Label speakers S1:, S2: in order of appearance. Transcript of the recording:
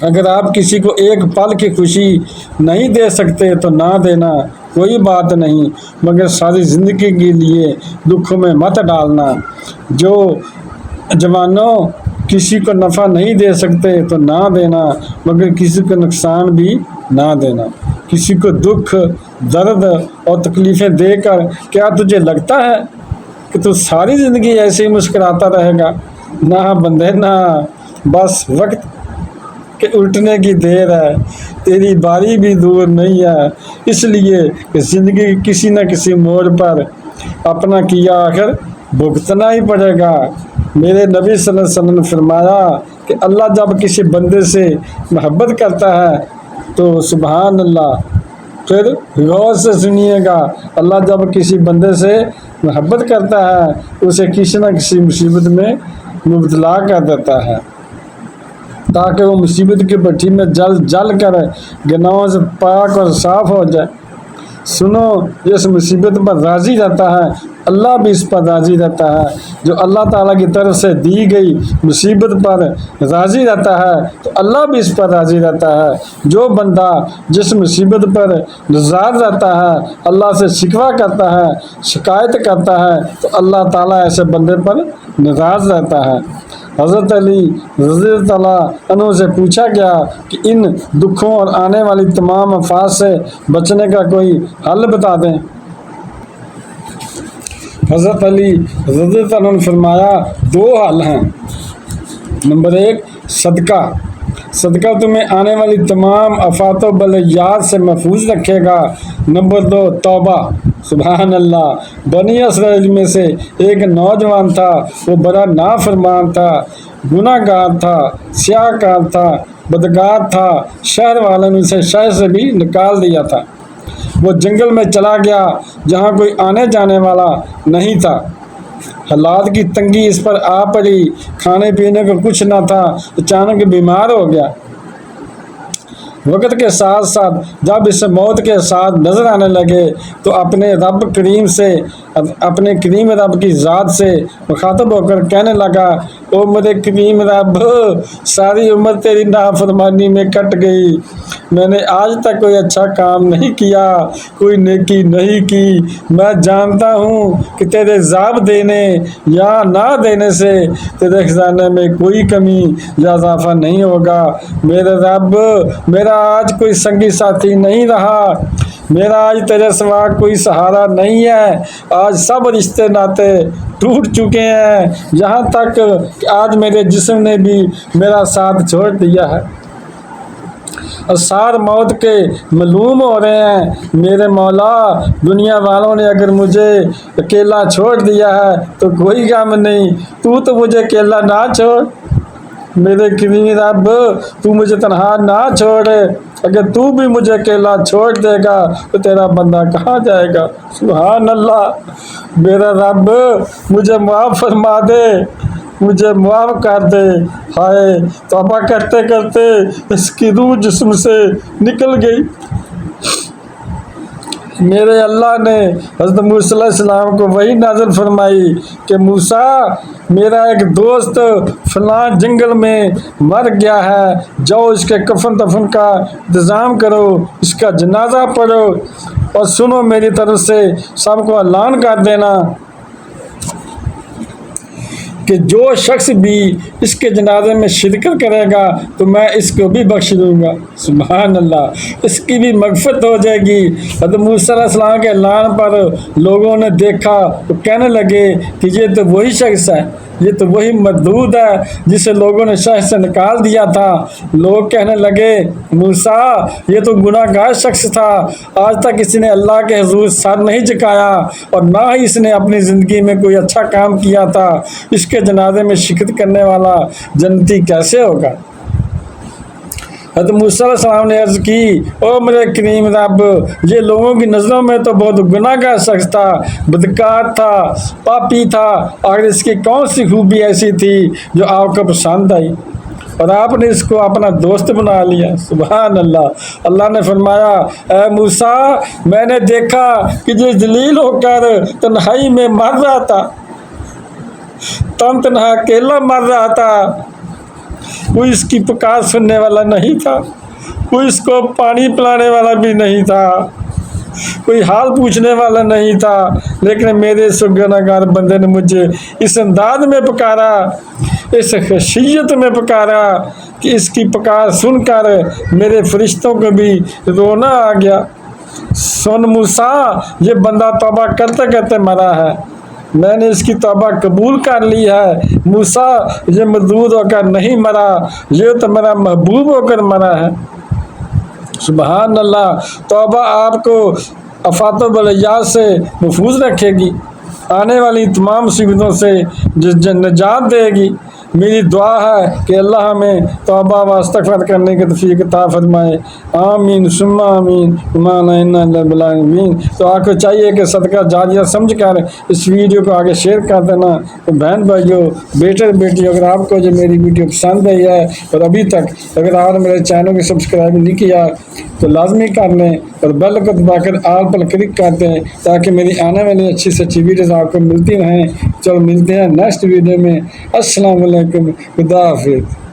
S1: اگر آپ کسی کو ایک پل کی خوشی نہیں دے سکتے تو نہ دینا، کوئی بات نہیں، مگر ساری زندگی کے لیے دکھوں میں مت ڈالنا۔ جو جوانوں کسی کو نفع نہیں دے سکتے تو نہ دینا، مگر کسی کو نقصان بھی نہ دینا۔ کسی کو دکھ، درد اور تکلیفیں دے کر کیا تجھے لگتا ہے کہ تو ساری زندگی ایسے ہی مسکراتا رہے گا؟ نہ بندے نہ، بس وقت کے الٹنے کی دیر ہے، تیری باری بھی دور نہیں ہے، اس لیے کہ زندگی کسی نہ کسی موڑ پر اپنا کیا آخر بھگتنا ہی پڑے گا۔ میرے نبی صلی اللہ علیہ وسلم نے فرمایا کہ اللہ جب کسی بندے سے محبت کرتا ہے تو سبحان اللہ، پھر غور سے سنیے گا، اللہ جب کسی بندے سے محبت کرتا ہے اسے کسی نہ کسی مصیبت میں مبتلا کر دیتا ہے تاکہ وہ مصیبت کی بھٹی میں جل جل کر گناہوں سے پاک اور صاف ہو جائے۔ سنو، جس مصیبت پر راضی رہتا ہے اللہ بھی اس پر راضی رہتا ہے، جو اللہ تعالیٰ کی طرف سے دی گئی مصیبت پر راضی رہتا ہے تو اللہ بھی اس پر راضی رہتا ہے۔ جو بندہ جس مصیبت پر ناراض رہتا ہے، اللہ سے شکوہ کرتا ہے، شکایت کرتا ہے تو اللہ تعالیٰ ایسے بندے پر ناراض رہتا ہے۔ حضرت علی رضی اللہ عنہ سے پوچھا گیا کہ ان دکھوں اور آنے والی تمام آفات سے بچنے کا کوئی حل بتا دیں۔ حضرت علی رضی اللہ عنہ نے فرمایا، دو حل ہیں۔ نمبر 1، صدقہ۔ صدقہ تمہیں آنے والی تمام آفات و بلیات سے محفوظ رکھے گا۔ نمبر 2، توبہ۔ سبحان اللہ۔ بنی اسرائیل میں سے ایک نوجوان تھا، وہ بڑا نافرمان تھا، گناہ گار تھا، سیاہ کار تھا، بدکار تھا، شہر والوں نے اسے شہر سے بھی نکال دیا تھا۔ وہ جنگل میں چلا گیا جہاں کوئی آنے جانے والا نہیں تھا۔ حالات کی تنگی اس پر آ پڑی، کھانے پینے کو کچھ نہ تھا، اچانک بیمار ہو گیا۔ وقت کے ساتھ ساتھ جب اسے موت کے ساتھ نظر آنے لگے تو اپنے کریم رب کی ذات سے مخاطب ہو کر کہنے لگا، او میرے کریم رب، ساری عمر تیری نافرمانی میں کٹ گئی، میں نے آج تک کوئی اچھا کام نہیں کیا، کوئی نیکی نہیں کی۔ میں جانتا ہوں کہ تیرے عذاب دینے یا نہ دینے سے تیرے خزانے میں کوئی کمی یا اضافہ نہیں ہوگا۔ میرے رب، میرا آج کوئی سنگی ساتھی نہیں رہا، میرا آج تیرے سوا کوئی سہارا نہیں ہے، آج سب رشتے ناتے ٹوٹ چکے ہیں، یہاں تک کہ آج میرے جسم نے بھی میرا ساتھ چھوڑ دیا ہے، آثار موت کے معلوم ہو رہے ہیں۔ میرے مولا، دنیا والوں نے اگر مجھے اکیلا چھوڑ دیا ہے تو کوئی غم نہیں، تو مجھے اکیلا نہ چھوڑ۔ میرے کریم رب، تو مجھے تنہا نہ چھوڑ، اگر تو بھی مجھے اکیلا چھوڑ دے گا تو تیرا بندہ کہاں جائے گا؟ سبحان اللہ۔ میرا رب، مجھے معاف فرما دے، مجھے معاف کر دے۔ ہائے، توبہ کرتے کرتے اس کی روح جسم سے نکل گئی۔ میرے اللہ نے حضرت موسیٰ علیہ السلام کو وحی نازل فرمائی کہ موسیٰ، میرا ایک دوست فلاں جنگل میں مر گیا ہے، جاؤ اس کے کفن دفن کا انتظام کرو، اس کا جنازہ پڑھو، اور سنو میری طرف سے سب کو اعلان کر دینا کہ جو شخص بھی اس کے جنازے میں شرکت کرے گا تو میں اس کو بھی بخش دوں گا۔ سبحان اللہ، اس کی بھی مغفرت ہو جائے گی۔ حضرت موسیٰ علیہ السلام کے اعلان پر لوگوں نے دیکھا تو کہنے لگے کہ یہ تو وہی شخص ہے، یہ تو وہی مردود ہے جسے لوگوں نے شہر سے نکال دیا تھا۔ لوگ کہنے لگے، موسیٰ، یہ تو گناہ گار شخص تھا، آج تک اس نے اللہ کے حضور سر نہیں جھکایا اور نہ ہی اس نے اپنی زندگی میں کوئی اچھا کام کیا تھا، اس کے جنازے میں شرکت کرنے والا جنتی کیسے ہوگا؟ حضرت موسیٰ علیہ السلام نے عرض کی، او میرے کریم رب، یہ لوگوں کی نظروں میں تو بہت گناہ گار شخص تھا، بدکار تھا، پاپی تھا، آخر اس کی کون سی خوبی ایسی تھی جو آپ کو پسند آئی اور آپ نے اس کو اپنا دوست بنا لیا؟ سبحان اللہ۔ اللہ نے فرمایا، اے موسیٰ، میں نے دیکھا کہ یہ ذلیل ہو کر تنہائی میں مر رہا تھا، تنہا اکیلا مر رہا تھا، کوئی اس کی پکار سننے والا نہیں تھا، کوئی اس کو پانی پلانے والا بھی نہیں تھا، کوئی حال پوچھنے والا نہیں تھا، لیکن میرے اس گناہگار بندے نے مجھے اس انداز میں پکارا، اس خشیت میں پکارا کہ اس کی پکار سن کر میرے فرشتوں کو بھی رونا آ گیا۔ سن موسیٰ، یہ بندہ توبہ کرتے کرتے مرا ہے، میں نے اس کی توبہ قبول کر لی ہے۔ موسیٰ، یہ مردود ہو کر نہیں مرا، یہ تو میرا محبوب ہو کر مرا ہے۔ سبحان اللہ۔ توبہ آپ کو آفات و بلیات سے محفوظ رکھے گی، آنے والی تمام مصیبتوں سے نجات دے گی۔ میری دعا ہے کہ اللہ ہمیں توبہ و استغفار کرنے کی توفیق عطا فرمائے، آمین ثم آمین۔ تو آپ کو چاہیے کہ صدقہ جاریہ سمجھ کر اس ویڈیو کو آگے شیئر کر دینا۔ تو بہن بھائیوں، بیٹے بیٹیوں، اگر آپ کو جو میری ویڈیو پسند آئی ہے اور ابھی تک اگر آپ نے میرے چینل کو سبسکرائب نہیں کیا تو لازمی کر لیں اور بیل کو دبا کر آل پر کلک کر دیں تاکہ میری آنے والی اچھی سے اچھی ویڈیوز آپ کو ملتی رہیں۔ چلو ملتے ہیں نیکسٹ ویڈیو میں۔ السلام علیکم، خدا حافظ۔